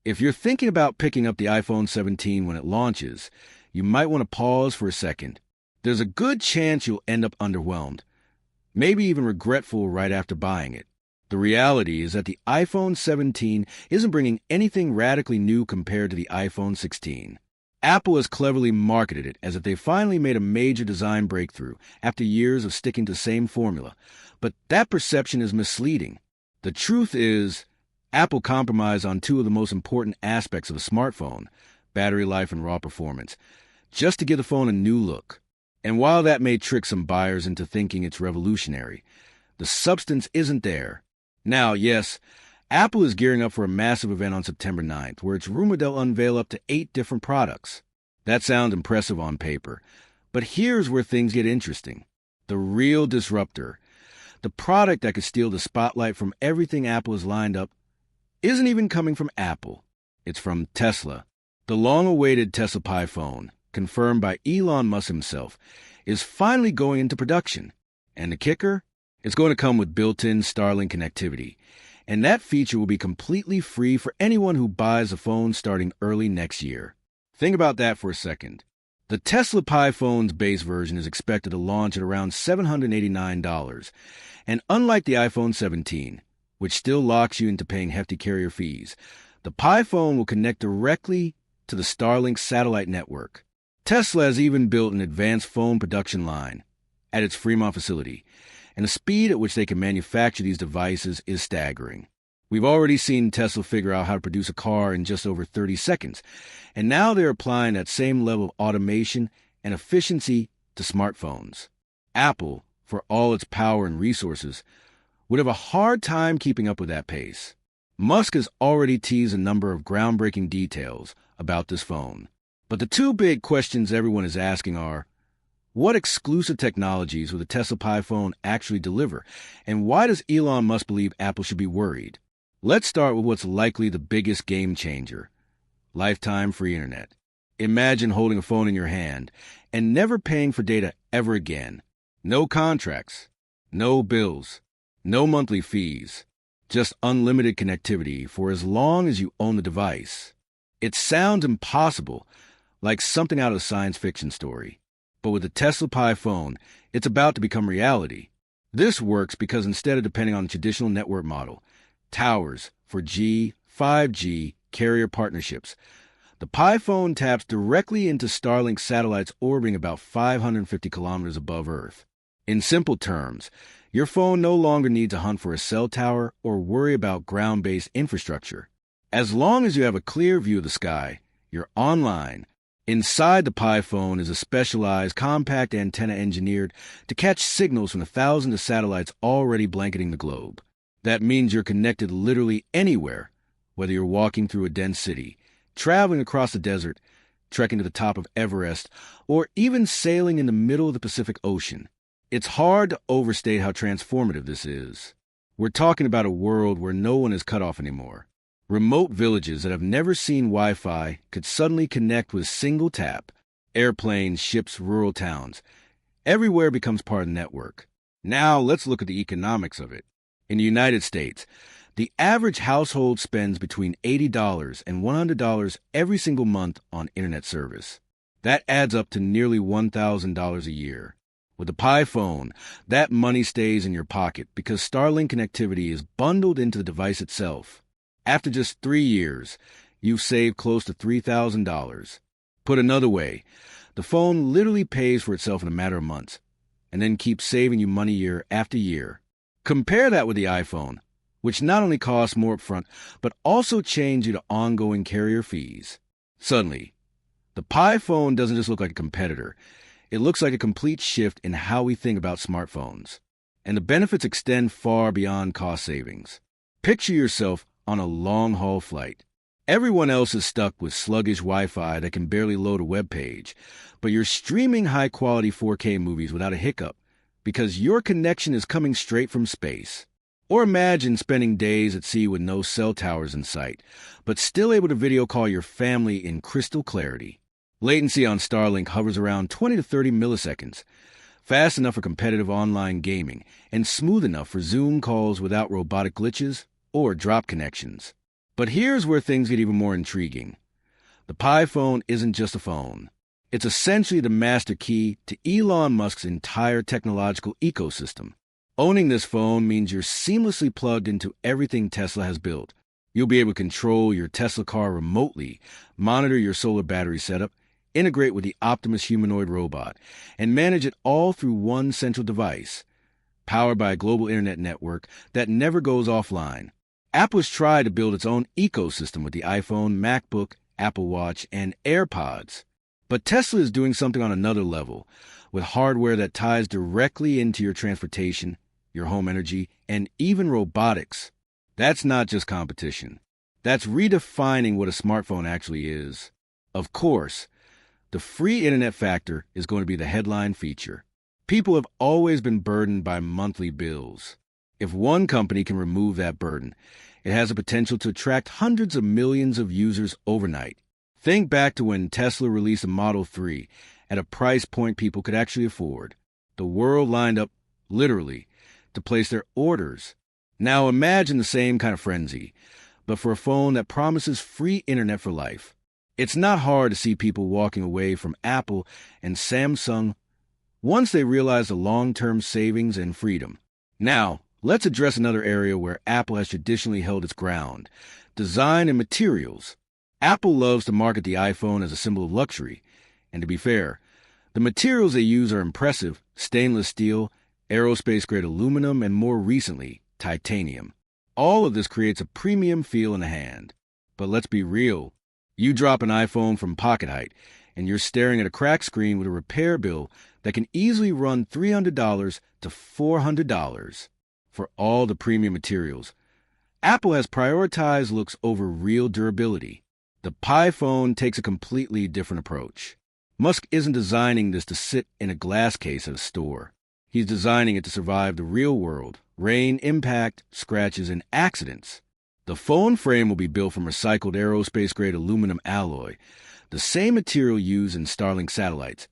If you're thinking about picking up the iPhone 17 when it launches, you might want to pause for a second. There's a good chance you'll end up underwhelmed, maybe even regretful right after buying it. The reality is that the iPhone 17 isn't bringing anything radically new compared to the iPhone 16. Apple has cleverly marketed it as if they finally made a major design breakthrough after years of sticking to the same formula, but that perception is misleading. The truth is, Apple compromised on two of the most important aspects of a smartphone, battery life and raw performance, just to give the phone a new look. And while that may trick some buyers into thinking it's revolutionary, the substance isn't there. Now, yes, Apple is gearing up for a massive event on September 9th, where it's rumored they'll unveil up to 8 different products. That sounds impressive on paper, but here's where things get interesting. The real disruptor, the product that could steal the spotlight from everything Apple has lined up, isn't even coming from Apple. It's from Tesla. The long-awaited Tesla Pi phone, confirmed by Elon Musk himself, is finally going into production. And the kicker? It's going to come with built-in Starlink connectivity, and that feature will be completely free for anyone who buys a phone starting early next year. Think about that for a second. The Tesla Pi phone's base version is expected to launch at around $789, and unlike the iPhone 17, which still locks you into paying hefty carrier fees, the Pi phone will connect directly to the Starlink satellite network. Tesla has even built an advanced phone production line at its Fremont facility, and the speed at which they can manufacture these devices is staggering. We've already seen Tesla figure out how to produce a car in just over 30 seconds, and now they're applying that same level of automation and efficiency to smartphones. Apple, for all its power and resources, would have a hard time keeping up with that pace. Musk has already teased a number of groundbreaking details about this phone. But the two big questions everyone is asking are, what exclusive technologies will the Tesla Pi phone actually deliver, and why does Elon Musk believe Apple should be worried? Let's start with what's likely the biggest game changer: lifetime free internet. Imagine holding a phone in your hand and never paying for data ever again. No contracts, no bills, no monthly fees, just unlimited connectivity for as long as you own the device. It sounds impossible, like something out of a science fiction story. But with the Tesla Pi phone, it's about to become reality. This works because instead of depending on the traditional network model, towers, 4G, 5G, carrier partnerships, the Pi phone taps directly into Starlink satellites orbiting about 550 kilometers above Earth. In simple terms, your phone no longer needs to hunt for a cell tower or worry about ground-based infrastructure. As long as you have a clear view of the sky, you're online. Inside the Pi phone is a specialized compact antenna engineered to catch signals from the thousands of satellites already blanketing the globe. That means you're connected literally anywhere, whether you're walking through a dense city, traveling across the desert, trekking to the top of Everest, or even sailing in the middle of the Pacific Ocean. It's hard to overstate how transformative this is. We're talking about a world where no one is cut off anymore. Remote villages that have never seen Wi-Fi could suddenly connect with a single tap. Airplanes, ships, rural towns. Everywhere becomes part of the network. Now let's look at the economics of it. In the United States, the average household spends between $80 and $100 every single month on internet service. That adds up to nearly $1,000 a year. With the Pi phone, that money stays in your pocket because Starlink connectivity is bundled into the device itself. After just 3 years, you've saved close to $3,000. Put another way, the phone literally pays for itself in a matter of months, and then keeps saving you money year after year. Compare that with the iPhone, which not only costs more upfront, but also chains you to ongoing carrier fees. Suddenly, the Pi phone doesn't just look like a competitor. It looks like a complete shift in how we think about smartphones. And the benefits extend far beyond cost savings. Picture yourself on a long-haul flight. Everyone else is stuck with sluggish Wi-Fi that can barely load a web page, but you're streaming high-quality 4K movies without a hiccup because your connection is coming straight from space. Or imagine spending days at sea with no cell towers in sight, but still able to video call your family in crystal clarity. Latency on Starlink hovers around 20 to 30 milliseconds, fast enough for competitive online gaming, and smooth enough for Zoom calls without robotic glitches or drop connections. But here's where things get even more intriguing. The Pi phone isn't just a phone. It's essentially the master key to Elon Musk's entire technological ecosystem. Owning this phone means you're seamlessly plugged into everything Tesla has built. You'll be able to control your Tesla car remotely, monitor your solar battery setup, integrate with the Optimus humanoid robot, and manage it all through one central device, powered by a global internet network that never goes offline. Apple has tried to build its own ecosystem with the iPhone, MacBook, Apple Watch, and AirPods. But Tesla is doing something on another level, with hardware that ties directly into your transportation, your home energy, and even robotics. That's not just competition. That's redefining what a smartphone actually is. Of course, the free internet factor is going to be the headline feature. People have always been burdened by monthly bills. If one company can remove that burden, it has the potential to attract hundreds of millions of users overnight. Think back to when Tesla released a Model 3 at a price point people could actually afford. The world lined up, literally, to place their orders. Now imagine the same kind of frenzy, but for a phone that promises free internet for life. It's not hard to see people walking away from Apple and Samsung once they realize the long-term savings and freedom. Now, let's address another area where Apple has traditionally held its ground: design and materials. Apple loves to market the iPhone as a symbol of luxury, and to be fair, the materials they use are impressive: stainless steel, aerospace-grade aluminum, and more recently, titanium. All of this creates a premium feel in the hand. But let's be real. You drop an iPhone from pocket height, and you're staring at a cracked screen with a repair bill that can easily run $300 to $400 for all the premium materials. Apple has prioritized looks over real durability. The Pi phone takes a completely different approach. Musk isn't designing this to sit in a glass case at a store. He's designing it to survive the real world: rain, impact, scratches, and accidents. The phone frame will be built from recycled aerospace-grade aluminum alloy, the same material used in Starlink satellites,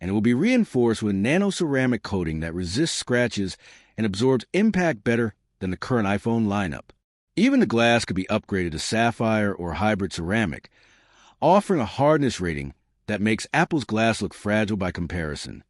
and it will be reinforced with nano-ceramic coating that resists scratches and absorbs impact better than the current iPhone lineup. Even the glass could be upgraded to sapphire or hybrid ceramic, offering a hardness rating that makes Apple's glass look fragile by comparison.